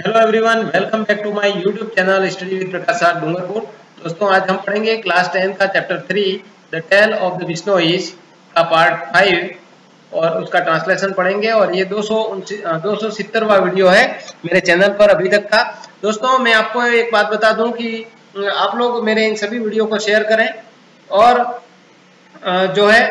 Hello everyone, welcome back to my YouTube channel study with Prakash sir Dungarpur. दोस्तों, आज हम पढ़ेंगे क्लास 10 का chapter 3 the tale of the Bishnois का पार्ट 5 और उसका ट्रांसलेशन पढ़ेंगे। और ये 270वां वीडियो है मेरे चैनल पर अभी तक का। दोस्तों, मैं आपको एक बात बता दूं कि आप लोग मेरे इन सभी वीडियो को शेयर करें और जो है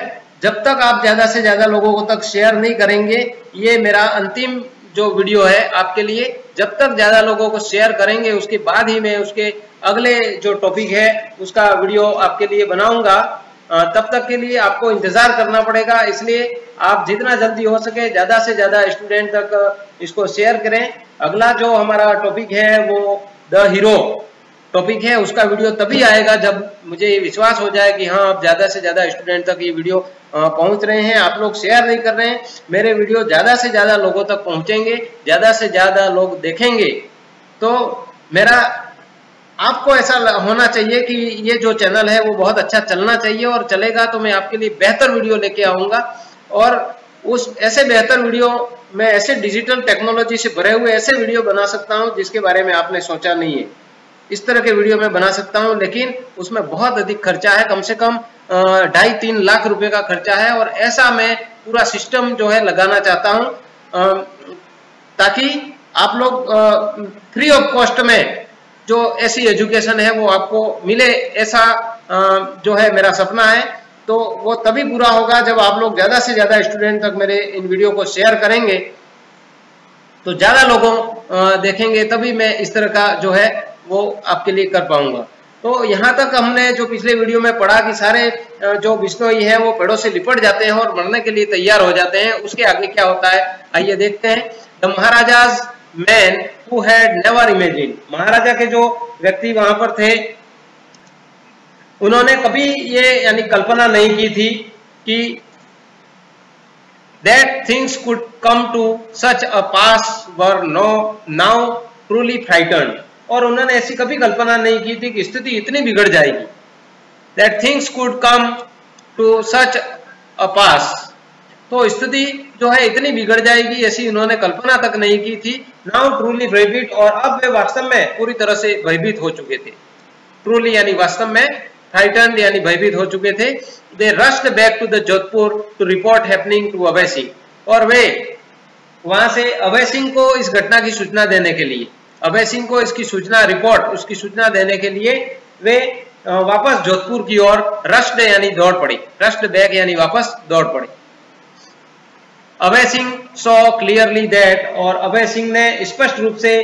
जब तक आप ज़्यादा से ज़्यादा लोगों को तक शेयर नहीं करेंगे, ये मेरा अंतिम जो वीडियो है आपके लिए, जब तक ज़्यादा लोगों को शेयर करेंगे उसके बाद ही मैं उसके अगले जो टॉपिक है उसका वीडियो आपके लिए बनाऊंगा। तब तक के लिए आपको इंतज़ार करना पड़ेगा, इसलिए आप जितना जल्दी हो सके ज़्यादा से ज़्यादा स्टूडेंट तक इसको शेयर करें। अगला जो हमारा टॉपिक है वो द हीरो टॉपिक है, उसका वीडियो तभी आएगा जब मुझे ये विश्वास हो जाए कि हाँ, अब ज़्यादा से ज़्यादा स्टूडेंट तक ये वीडियो पहुंच रहे हैं। आप लोग शेयर नहीं कर रहे हैं, मेरे वीडियो ज़्यादा से ज़्यादा लोगों तक पहुंचेंगे, ज़्यादा से ज़्यादा लोग देखेंगे। तो मेरा आपको ऐसा होना चाहिए कि ये जो चैनल है वो बहुत अच्छा चलना चाहिए, और चलेगा तो मैं आपके लिए बेहतर वीडियो लेके आऊँगा। और उस ऐसे बेहतर वीडियो मैं ऐसे डिजिटल टेक्नोलॉजी से भरे हुए ऐसे वीडियो बना सकता हूँ जिसके बारे में आपने सोचा नहीं है। इस तरह के वीडियो मैं बना सकता हूं, लेकिन उसमें बहुत अधिक खर्चा है, कम से कम 2.5-3 लाख रुपए का खर्चा है। और ऐसा मैं पूरा सिस्टम जो है लगाना चाहता हूं ताकि आप लोग फ्री ऑफ कॉस्ट में जो ऐसी एजुकेशन है वो आपको मिले। ऐसा जो है मेरा सपना है, तो वो तभी पूरा होगा जब आप लोग ज्यादा से ज्यादा स्टूडेंट तक मेरे इन वीडियो को शेयर करेंगे, तो ज्यादा लोगों देखेंगे, तभी मैं इस तरह का जो है वो आपके लिए कर पाऊंगा। तो यहाँ तक हमने जो पिछले वीडियो में पढ़ा कि सारे जो बिश्नोई है वो पेड़ों से लिपट जाते हैं और मरने के लिए तैयार हो जाते हैं। उसके आगे क्या होता है आइए देखते हैं। The Maharaja's man who had never imagine, महाराजा के जो व्यक्ति वहां पर थे उन्होंने कभी ये यानी कल्पना नहीं की थी कि that things could come to such a pass were now truly frightened। और उन्होंने ऐसी कभी कल्पना नहीं की थी कि स्थिति इतनी बिगड़ जाएगी। That things could come to such a pass, तो स्थिति जो है इतनी बिगड़ जाएगी ऐसी उन्होंने कल्पना तक नहीं की थी। Now truly भयभीत, और अब वे वास्तव में पूरी तरह से भयभीत हो चुके थे। Truly यानी वास्तव में, frightened यानी भयभीत हो चुके थे। They rushed back to the Jodhpur to report happening to Abhay Singh, और वे वहां से अभय सिंह को इस घटना की सूचना देने के लिए, अभय सिंह को इसकी सूचना उसकी सूचना देने के लिए वे वापस जोधपुर की ओर रश्ड यानी दौड़ पड़ी। रश्ड बैक यानी वापस दौड़ पड़ी। Abhay Singh saw clearly that, और अभय सिंह ने स्पष्ट रूप से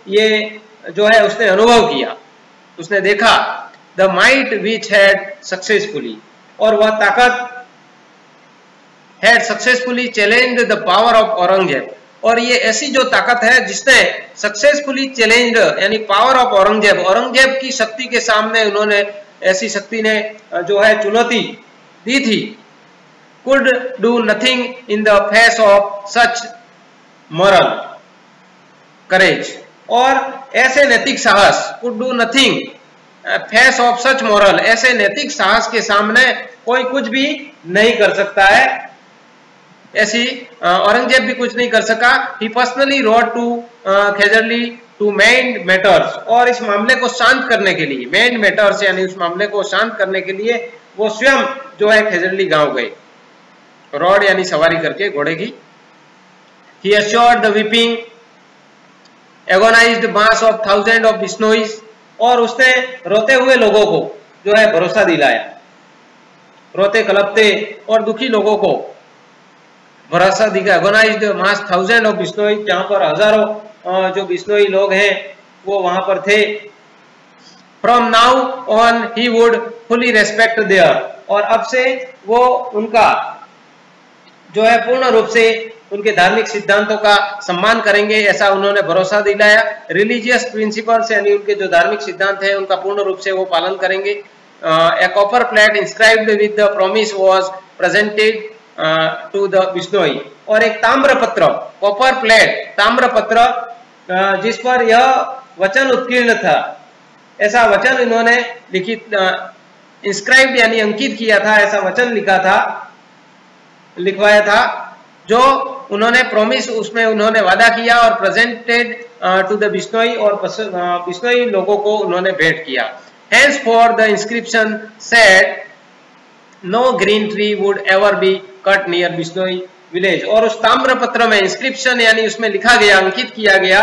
ये जो है उसने अनुभव किया, उसने देखा the might which had successfully, और वह ताकत had successfully challenged the power of Aurangzeb, और ये ऐसी जो ताकत है जिसने सक्सेसफुली चैलेंज्ड यानी पावर ऑफ औरंगजेब, औरंगजेब की शक्ति के सामने उन्होंने, ऐसी शक्ति ने जो है चुनौती दी थी। Could do nothing in the face of such moral courage, और ऐसे नैतिक साहस, could do nothing face of such moral, ऐसे नैतिक साहस के सामने कोई कुछ भी नहीं कर सकता है। ऐसी औरंगजेब भी कुछ नहीं कर सका। He personally rode to Khejarli to mend matters, और इस मामले को शांत करने के लिए, मेंड मैटर्स यानी उस मामले को शांत करने के लिए वो स्वयं जो है खेजरली गांव गए, रोड यानी सवारी करके घोड़े की। ही assured the weeping agonized mass of thousands of बिश्नोईज, और उसने रोते हुए लोगों को जो है भरोसा दिलाया, रोते कलपते और दुखी लोगों को भरोसा दिया। एगोनाइज्ड मास थाउजेंड ऑफ बिश्नोई, जहां पर हजारों जो बिश्नोई लोग हैं वो वहां पर थे। From now on he would fully respect there, और अब से वो उनका जो है पूर्ण रूप से उनके धार्मिक सिद्धांतों का सम्मान करेंगे, ऐसा उन्होंने भरोसा दिलाया। रिलीजियस प्रिंसिपल्स यानी उनके जो धार्मिक सिद्धांत हैं उनका पूर्ण रूप से वो पालन करेंगे। A copper plate inscribed with the promise was presented to the Bishnoi, और एक ताम्रपत्र, कॉपर प्लेट ताम्रपत्र जिस पर यह वचन उत्कीर्ण था, ऐसा वचन इन्होंने लिखित इंस्क्राइब्ड यानी अंकित किया था, ऐसा वचन लिखवाया था जो उन्होंने प्रॉमिस, उसमें उन्होंने वादा किया और प्रेजेंटेड टू द बिश्नोई, और बिश्नोई लोगों को उन्होंने भेंट किया। Hence for the inscription said no green tree would ever be cut near Bishnoi village. और उस ताम्र पत्र में इंस्क्रिप्शन यानी उसमें लिखा गया, अंकित किया गया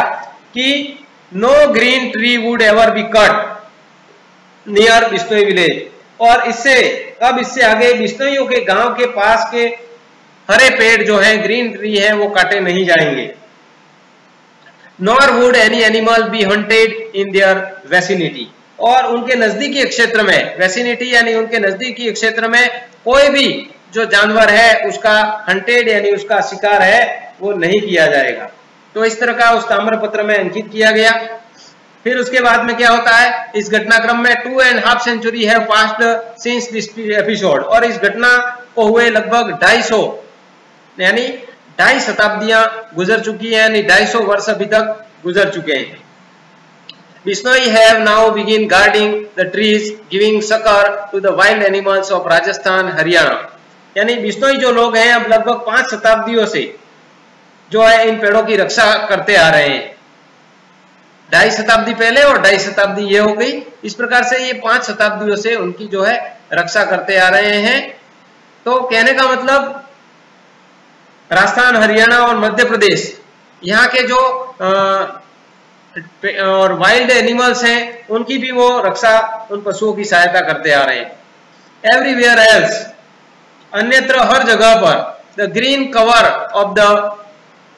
कि no green tree would ever be cut near Bishnoi village. और इससे अब इससे आगे बिश्नोइयों के गांव के पास के हरे पेड़ जो है, ग्रीन ट्री है, वो काटे नहीं जाएंगे। Nor would any animal be hunted in their vicinity. और उनके नजदीकी क्षेत्र में, वेसिनिटी यानी उनके नजदीकी क्षेत्र में कोई भी जो जानवर है उसका हंटेड यानी उसका शिकार है वो नहीं किया जाएगा। तो इस तरह का उस ताम्र पत्र में अंकित किया गया। फिर उसके बाद में क्या होता है, इस घटनाक्रम में 2.5 सेंचुरी है पास्ट सिंस दिस एपिसोड। और इस घटना को हुए लगभग 250 यानी 2.5 शताब्दियां गुजर चुकी है, यानी 250 वर्ष अभी तक गुजर चुके हैं। Bishnoi have now begin guarding the trees giving succour to the wild animals of Rajasthan Haryana. यानी बिश्नोई जो लोग हैं अब लगभग 5 शताब्दियों से जो है इन पेड़ों की रक्षा करते आ रहे हैं। 2.5 शताब्दी पहले और 2.5 शताब्दी ये हो गई। इस प्रकार से ये 5 शताब्दियों से उनकी जो है रक्षा करते आ रहे हैं। तो कहने का मतलब राजस्थान, हरियाणा और मध्य प्रदेश यहाँ के जो और वाइल्ड एनिमल्स हैं उनकी भी वो रक्षा, उन पशुओं की सहायता करते आ रहे हैं। एवरीवेयर एल्स, अन्यत्र हर जगह पर, the green cover of the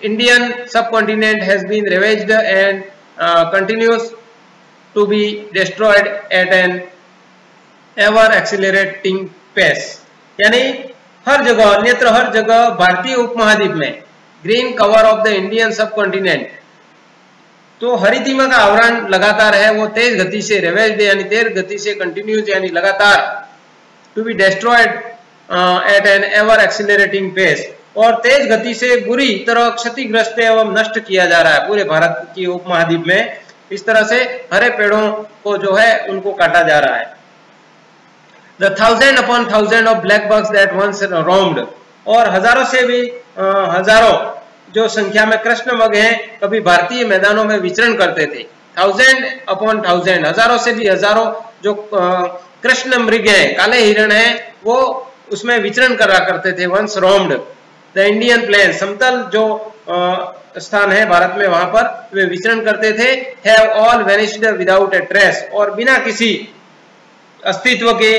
Indian subcontinent has been ravaged and continues to be destroyed at an ever accelerating pace। यानी हर जगह, अन्यत्र हर जगह भारतीय उपमहाद्वीप में green cover of the Indian सब कॉन्टिनेंट, तो हरितिमा का आवरण लगातार है, वो तेज गति से रेवेज्ड यानी तेज गति से, कंटिन्यूज यानी लगातार, to be destroyed at an ever accelerating pace, और तेज गति से बुरी तरह क्षतिग्रस्त एवं नष्ट किया जा रहा है पूरे भारत की उपमहाद्वीप में। इस तरह से हरे पेड़ों को जो है उनको काटा जा रहा है। The 1000 upon 1000 of black bucks that once roamed, और हजारों से भी हजारों जो संख्या में कृष्णमृग हैं कभी भारतीय मैदानों में विचरण करते थे। 1000 upon 1000, हजारों से भी हजारों जो कृष्णमृग हैं, काले हिरण हैं, वो उसमें विचरण करा करते थे। once roamed the Indian plain, समतल जो स्थान है भारत में वहां पर वे विचरण करते थे। Have all वेनिश्ड without A trace, और बिना किसी अस्तित्व के,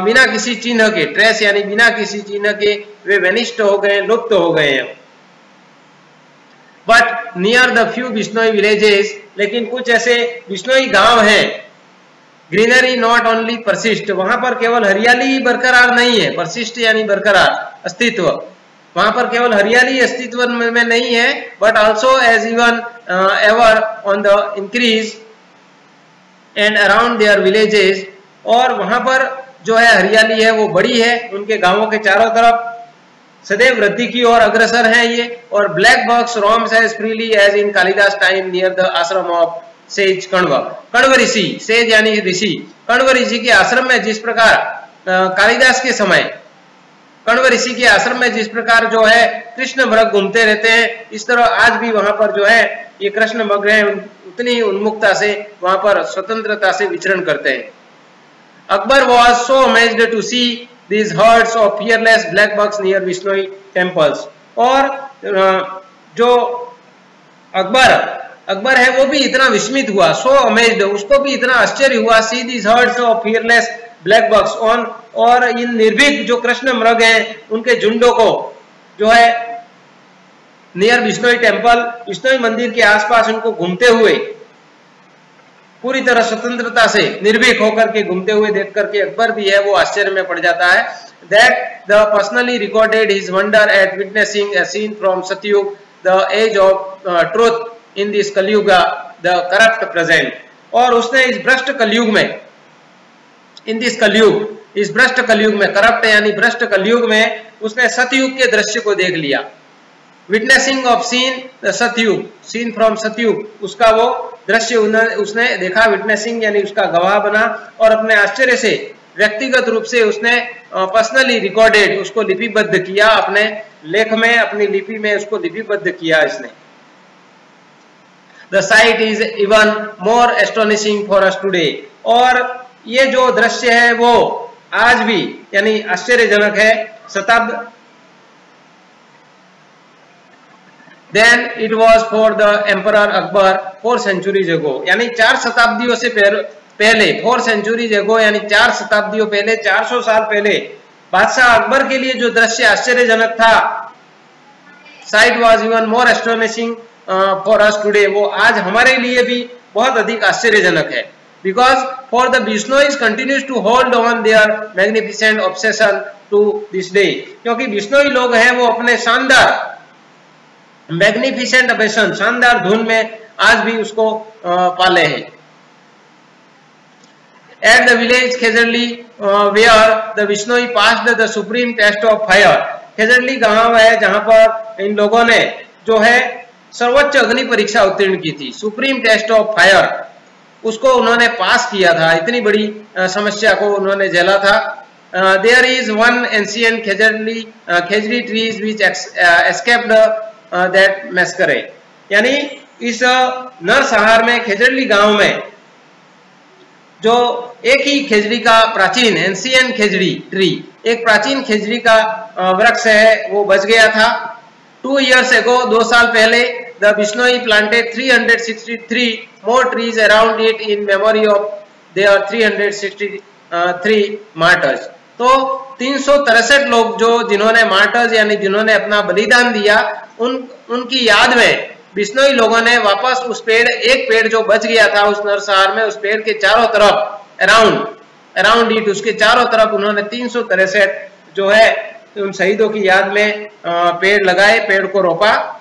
बिना किसी चिन्ह के, ट्रेस यानी बिना किसी चिन्ह के वे वेनिश्ड हो गए, लुप्त हो गए हैं। But near the few Bishnoi villages, लेकिन कुछ ऐसे बिश्नोई गांव हैं, ग्रीनरी नॉट ओनली परसिस्ट, वहां पर केवल हरियाली बरकरार नहीं है, परसिस्ट यानी बरकरार, अस्तित्व, वहां पर केवल हरियाली अस्तित्व में नहीं है, but also as even ever on the increase and around their villages, और वहां पर जो है हरियाली है वो बड़ी है, उनके गांवों के चारों तरफ सदैव वृद्धि की ओर अग्रसर है ये। और blackbuck roams as freely as in Kalidas time near the ashram of sage Kanva. Kanva ऋषि, सेज यानी ऋषि, कण्व ऋषि के आश्रम में जिस प्रकार कालिदास के समय कण्व ऋषि के आश्रम में जिस प्रकार जो है कृष्ण मृग घूमते रहते हैं, इस तरह आज भी वहां पर जो है ये कृष्ण मृग हैं उतनी उन्मुक्ता से वहां पर स्वतंत्रता से विचरण करते हैं। Akbar was so amazed to see these herds of fearless black bucks near Vishnoi temples, और जो अकबर है वो भी इतना विस्मित हुआ, सो अमेज्ड, उसको भी इतना आश्चर्य हुआ, सी these herds of fearless black bucks on, और इन निर्भीक जो कृष्ण मृग हैं उनके झुंडों को जो है नियर बिश्नोई टेम्पल, बिश्नोई मंदिर के आसपास उनको घूमते हुए पूरी तरह स्वतंत्रता से निर्भीक होकर के घूमते हुए देख करके अकबर भी है वो आश्चर्य में पड़ जाता है। That the personally recorded his wonder at witnessing a scene from Satyug the age of truth in this Kalyug the corrupt present, और उसने इस भ्रष्ट कलयुग में, इन दिस कलयुग, इस भ्रष्ट कलयुग में, करप्ट यानी भ्रष्ट कलयुग में उसने सतयुग के दृश्य को देख लिया। विटनेसिंग ऑफ सीन द सतयुग, सीन फ्रॉम सतयुग, उसका वो दृश्य उसने देखा, विटनेसिंग यानी उसका गवाह बना, और अपने आश्चर्य से व्यक्तिगत रूप से उसने पर्सनली रिकॉर्डेड, उसको लिपिबद्ध किया, अपने लेख में, अपनी लिपि में उसको लिपिबद्ध किया इसने। The sight is even more astonishing for us today। और ये जो दृश्य है वो आज भी यानी आश्चर्यजनक है। Then it was for the Emperor Akbar 4 centuries ago। यानी 4 शताब्दियों से पहले, 4 centuries ago यानी 4 शताब्दियों पहले, 400 साल पहले बादशाह अकबर के लिए जो दृश्य आश्चर्यजनक था, sight was even more astonishing for us today, वो आज हमारे लिए भी बहुत अधिक आश्चर्यजनक है। Because for the Bisnois continues to hold on their magnificent obsession to this day। क्योंकि बिश्नोई लोग हैं वो अपने शानदार मैग्निफिसेंट अबेशन, शानदार धुन में आज भी उसको पाले हैं। At the village Khezarli where the Bishnoi passed the supreme test of fire। Khejarli गांव है जहां पर इन लोगों ने जो है सर्वोच्च अग्नि परीक्षा उत्तीर्ण की थी, सुप्रीम टेस्ट ऑफ फायर, उसको उन्होंने पास किया था, इतनी बड़ी समस्या को उन्होंने झेला था। There is one ancient Khejri trees which escaped that massacre। यानी इस नरसंहार में खेजरली गांव में जो एक ही खेजरी का प्राचीन एंशियंट खेजरी ट्री, एक प्राचीन खेजरी का वृक्ष है, वो बच गया था। 2 years ago 2 साल पहले the Bishnoi planted 363 more trees around it in memory of their 363 martyrs। तो 363 लोग जो जिन्होंने मार्टर्स यानी जिन्होंने अपना बलिदान दिया, उनकी याद में बिश्नोई लोगों ने वापस उस पेड़, एक पेड़ जो बच गया था उस नरसंहार में, उस पेड़ के चारों तरफ अराउंड इट, उसके चारों तरफ उन्होंने 363 जो है उन शहीदों की याद में पेड़ लगाए, पेड़ को रोपा।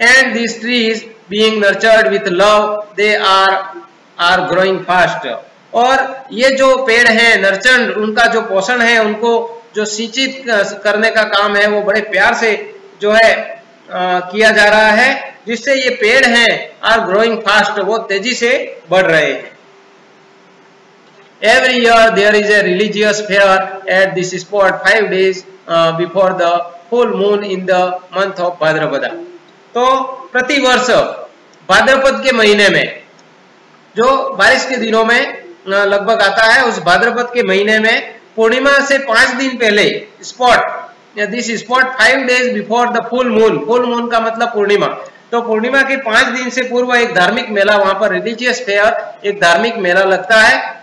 And these trees being nurtured with love they are growing fast। और ये जो पेड़ हैं नर्चर्ड, उनका जो पोषण है, उनको जो सिंचित करने का काम है वो बड़े प्यार से जो है किया जा रहा है, जिससे ये पेड़ हैं आर ग्रोइंग फास्ट, वो तेजी से बढ़ रहे हैं। Every year there is a religious fair at this spot 5 days before the full moon in the month of Bhadrapada. तो प्रति वर्ष भाद्रपद के महीने में, जो बारिश के दिनों में लगभग आता है, उस भाद्रपद के महीने में पूर्णिमा से 5 दिन पहले this spot 5 days before the full moon, full moon का मतलब पूर्णिमा, तो पूर्णिमा के 5 दिन से पूर्व एक धार्मिक मेला, वहां पर रिलीजियस फेयर, एक धार्मिक मेला लगता है।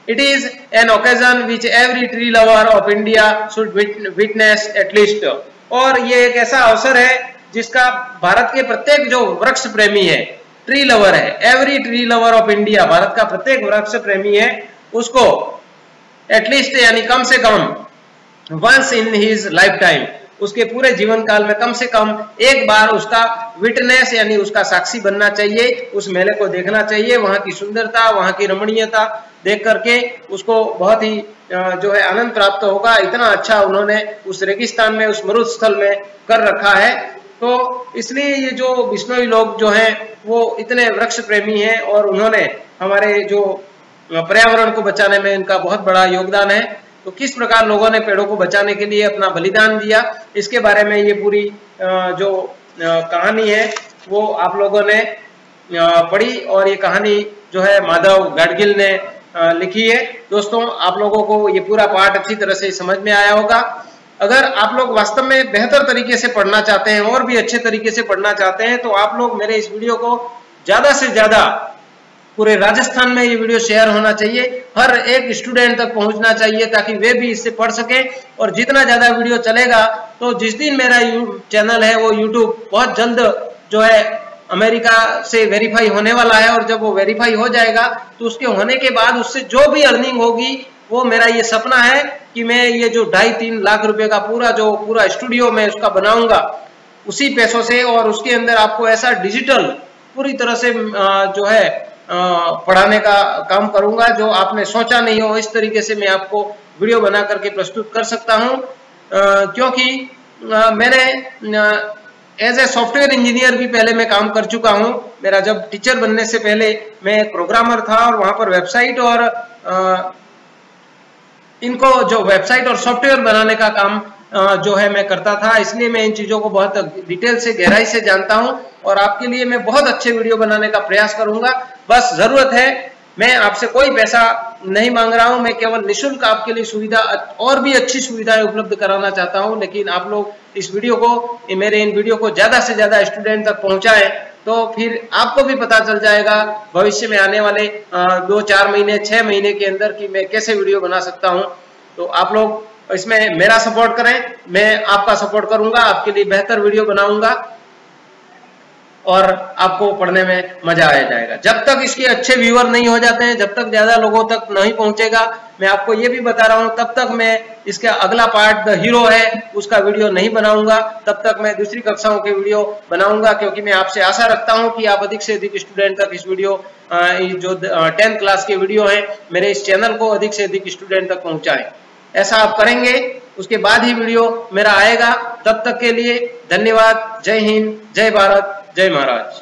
It is an occasion which every tree lover of India should witness at least. और ये एक ऐसा अवसर है जिसका भारत के प्रत्येक जो वृक्ष प्रेमी है, ट्री लवर है, every tree lover of India, Bharat का प्रत्येक वृक्ष प्रेमी है, उसको एटलीस्ट यानी कम से कम once in his lifetime, उसके पूरे जीवन काल में कम से कम एक बार उसका विटनेस यानी उसका साक्षी बनना चाहिए, उस मेले को देखना चाहिए। वहां की सुंदरता, वहां की रमणीयता देख करके उसको बहुत ही जो है आनंद प्राप्त होगा। इतना अच्छा उन्होंने उस रेगिस्तान में, उस मरुस्थल स्थल में कर रखा है। तो इसलिए ये जो बिश्नोई लोग जो हैं वो इतने वृक्ष प्रेमी हैं और उन्होंने हमारे जो पर्यावरण को बचाने में इनका बहुत बड़ा योगदान है। तो किस प्रकार लोगों ने पेड़ों को बचाने के लिए अपना बलिदान दिया, इसके बारे में ये पूरी जो कहानी है वो आप लोगों ने पढ़ी, और ये कहानी जो है माधव गाडगिल ने लिखी है। दोस्तों, आप लोगों को ये पूरा पाठ अच्छी तरह से समझ में आया होगा। अगर आप लोग वास्तव में बेहतर तरीके से पढ़ना चाहते हैं और भी अच्छे तरीके से पढ़ना चाहते हैं, तो आप लोग मेरे इस वीडियो को ज्यादा से ज्यादा पूरे राजस्थान में ये वीडियो शेयर होना चाहिए, हर एक स्टूडेंट तक पहुंचना चाहिए, ताकि वे भी इससे पढ़ सकें। और जितना ज्यादा वीडियो चलेगा, तो जिस दिन मेरा चैनल है वो यूट्यूब बहुत जल्द जो है अमेरिका से वेरीफाई होने वाला है, और जब वो वेरीफाई हो जाएगा तो उसके होने के बाद उससे जो भी अर्निंग होगी, वो मेरा ये सपना है कि मैं ये जो 2.5-3 लाख रुपए का पूरा स्टूडियो मैं उसका बनाऊंगा उसी पैसों से, और उसके अंदर आपको ऐसा डिजिटल पूरी तरह से जो है पढ़ाने का काम करूंगा जो आपने सोचा नहीं हो। इस तरीके से मैं आपको वीडियो बना करके प्रस्तुत कर सकता हूं, क्योंकि मैंने एज ए सॉफ्टवेयर इंजीनियर भी पहले मैं काम कर चुका हूं। मेरा जब टीचर बनने से पहले मैं एक प्रोग्रामर था और वहां पर वेबसाइट और इनको जो वेबसाइट और सॉफ्टवेयर बनाने का काम जो है मैं करता था, इसलिए मैं इन चीजों को बहुत डिटेल से गहराई से जानता हूं और आपके लिए मैं बहुत अच्छे वीडियो बनाने का प्रयास करूंगा। बस जरूरत है, मैं आपसे कोई पैसा नहीं मांग रहा हूं, मैं केवल निःशुल्क आपके लिए सुविधा और भी अच्छी सुविधाएं उपलब्ध कराना चाहता हूं। लेकिन आप लोग इस वीडियो को, मेरे इन वीडियो को ज्यादा से ज्यादा स्टूडेंट तक पहुंचाएं, तो फिर आपको भी पता चल जाएगा भविष्य में आने वाले 2-4 महीने 6 महीने के अंदर कि मैं कैसे वीडियो बना सकता हूं। तो आप लोग इसमें मेरा सपोर्ट करें, मैं आपका सपोर्ट करूंगा, आपके लिए बेहतर वीडियो बनाऊंगा और आपको पढ़ने में मजा आ जाएगा। जब तक इसके अच्छे व्यूअर नहीं हो जाते हैं, जब तक ज्यादा लोगों तक नहीं पहुंचेगा, मैं आपको ये भी बता रहा हूं, तब तक मैं इसका अगला पार्ट द हीरो है उसका वीडियो नहीं बनाऊंगा। तब तक मैं दूसरी कक्षाओं के वीडियो बनाऊंगा, क्योंकि मैं आपसे आशा रखता हूं कि आप अधिक से अधिक स्टूडेंट तक इस वीडियो जो 10th क्लास के वीडियो है मेरे इस चैनल को अधिक से अधिक स्टूडेंट तक पहुंचाएं। ऐसा आप करेंगे, उसके बाद ही वीडियो मेरा आएगा। तब तक के लिए धन्यवाद। जय हिंद, जय भारत, जय महाराज।